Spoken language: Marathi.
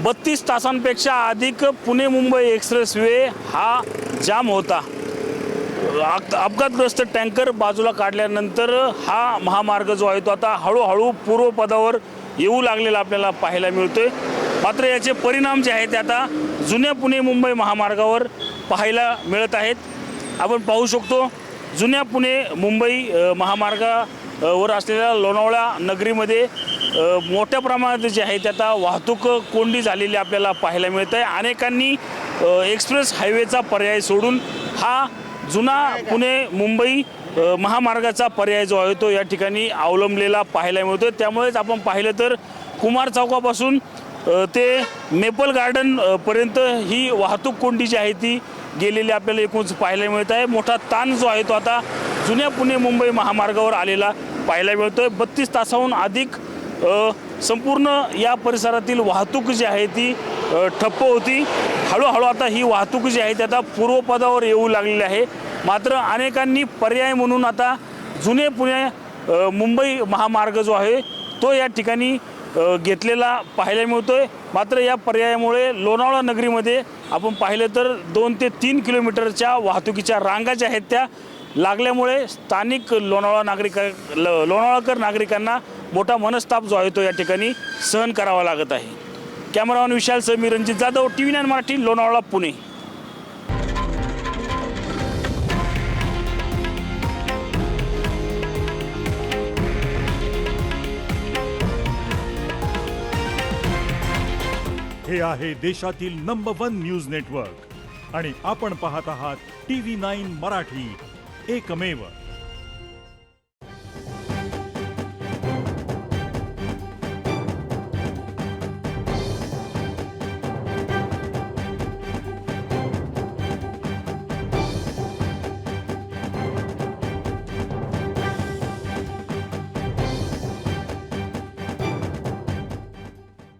32 तासांपेक्षा अधिक पुणे मुंबई एक्सप्रेसवे हा जाम होता। अपघातग्रस्त टँकर बाजूला काढल्यानंतर हा महामार्ग जो आहे तो आता हळूहळू पूर्वपदावर येऊ लागलेला आपल्याला पाहायला मिळतोय। मात्र याचे परिणाम जे आहेत ते आता जुन्या पुणे मुंबई महामार्गावर पाहायला मिळत आहेत। आपण पाहू शकतो जुन्या पुणे मुंबई महामार्गावर असलेल्या लोणावळा नगरीमध्ये मोठ्या प्रमाणात जे आहे ते आता वाहतूक कोंडी झालेली आपल्याला पाहायला मिळत आहे। अनेकांनी एक्सप्रेस हायवेचा पर्याय सोडून हा जुना पुणे मुंबई महामार्गाचा पर्याय जो आहे तो या ठिकाणी अवलंबलेला पाहायला मिळतो। त्यामुळेच आपण पाहिलं तर कुमार चौकापासून ते मेपल गार्डन पर्यंत ही वाहतूक कोंडी जी आहे ती गेलेली आपल्याला एकूणच पाहायला मिळत आहे। मोठा ताण जो आहे तो आता जुन्या पुणे मुंबई महामार्गावर आलेला पाहायला मिळतोय। 32 तासाहून अधिक संपूर्ण या परिसरातील वाहतूक जी आहे ती ठप्प होती। हळूहळू आता ही वाहतूक जी आहे ती आता पूर्वपदावर येऊ लागलेली आहे। मात्र अनेकांनी पर्याय म्हणून आता जुने पुणे मुंबई महामार्ग जो आहे तो या ठिकाणी घेतलेला पाहायला मिळतोय। मात्र या पर्यायामुळे लोणावळा नगरीमध्ये आपण पाहिलं तर 2 ते 3 किलोमीटरच्या वाहतुकीच्या रांगा ज्या आहेत त्या लागल्यामुळे स्थानिक लोणावळाकर नागरिकांना मोठा मनस्ताप जो आहे तो या ठिकाणी सहन करावा लागत आहे। कॅमेरामॅन विशाल समीर रणजित जाधव, TV9 मराठी, लोणावळा, पुणे। हे आहे देशातील नंबर 1 न्यूज नेटवर्क आणि आपण पाहत आहात TV9 मराठी, एकमेव।